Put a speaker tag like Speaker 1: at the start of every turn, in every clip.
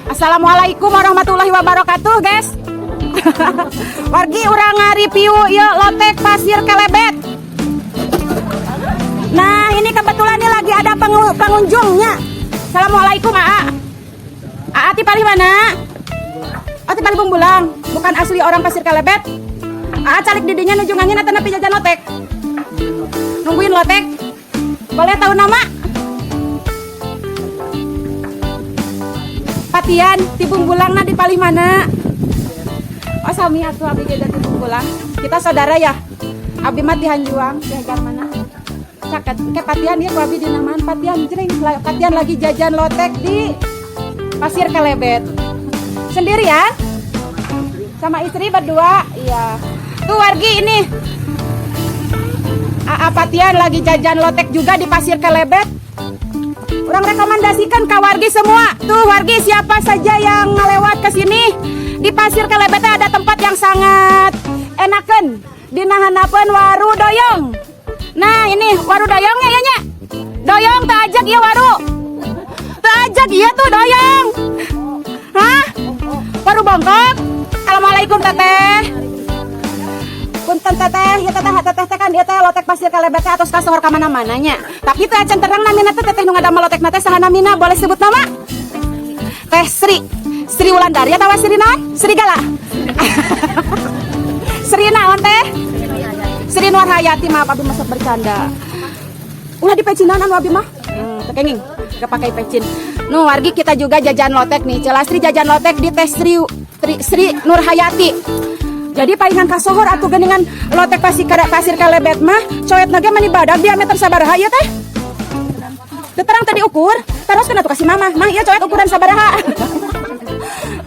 Speaker 1: Assalamualaikum warahmatullahi wabarakatuh, guys. Wargi urang review yuk lotek pasir kelebet. Nah, ini kebetulan nih lagi ada pengunjungnya. Assalamualaikum, Aa. Aa ti palih mana? Oh, ti palih Bumbulang. Bukan asli orang pasir kelebet. Aa calik didinya nuju ngangin atau napi jajan lotek. Nungguin lotek. Boleh tahu nama? Patian ti Bumbulang di palih mana? Oh, sami atuh abdi jajan ti Bumbulang. Kita saudara ya. Abdi mah di Hanjuang, di Hajar mana? Caket ke Patian ya, ku abdi di namaan Patian jering. Patian lagi jajan lotek di pasir kelebet. Sendirian? Sama istri berdua? Iya. Tuh wargi ini. Aa Patian lagi jajan lotek juga di pasir kelebet. Orang rekomendasikan ke wargi semua. Tuh wargi, siapa saja yang ngelewat ke sini di pasir kelebet ada tempat yang sangat enakan. Dinahanapeun waru doyong. Nah ini waru doyongnya ya nya. Doyong tak ajak ya waru. Tak ajak ya tuh doyong. Hah? Waru bongkok. Assalamualaikum teteh. Punten teteh, ya teteh kan dia teh lotek pasir kelebet teh atos kasohor ka mana-mananya. Tapi teh acan terang namina teh teteh nu ngadamel lotek teh saha namina, boleh sebut nama? Teh Sri Wulandari atawa Sri naon? Sri Gala. Sri naon teh? Sri Nur Hayati, maaf abi masuk bercanda. Ulah di pecinan anu abi mah. Tekenging, kepakai pecin. Nu wargi kita juga jajan lotek nih. Celah Sri jajan lotek di teh Sri Nur Hayati. Jadi palingan kasohor atuh geningan lotek pasir kelebet mah coet nage mani badag diameter sabaraha ieu teh? Teu terang tadi ukur, terus kena tuh kasih mama. Mah ieu coet ukuran sabaraha?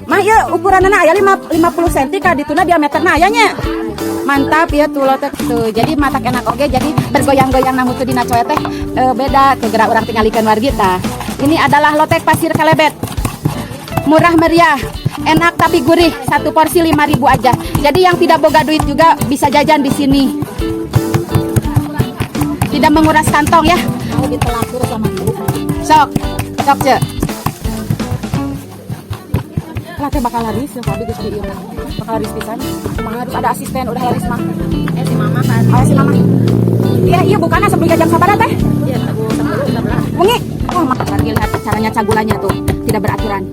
Speaker 1: Mah ieu ukuranna aya 50 cm ka dituna diameterna aya nya. Mantap ya tuh lotek tuh. Jadi matak enak oge, jadi bergoyang-goyang na mutu dina coet teh beda teu gerak urang tingalikeun wargi tah. Ini adalah lotek pasir kelebet. Murah meriah, enak tapi gurih. Satu porsi 5.000 aja. Jadi yang tidak boga duit juga bisa jajan di sini. Tidak menguras kantong ya. Sok cek. Lah teh bakal laris ya, Pak geus di ieu. Bakal laris pisan. Kumaha harus ada asisten udah laris mah. Si mama kan. Oh, si mama. Iya bukan sebelum jajan sabaraha teh? Iya, 10 11. Wengi. Oh, mah lagi lihat caranya cagulannya tuh. Tidak beraturan.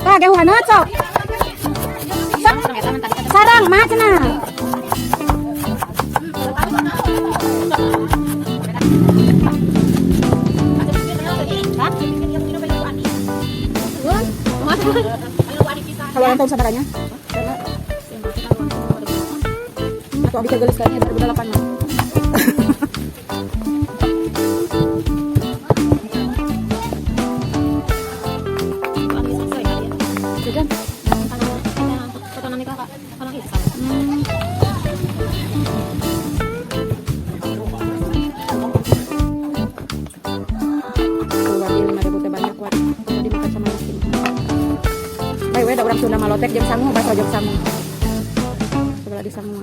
Speaker 1: Nah, geuhana cok. Sarang mah cenah. Kalau nonton sabarannya? Atau abis gelis kayaknya 2008 mah. Ada orang Sunda malotek jeung sangu bahasa ojok sangu. Coba lagi sangu.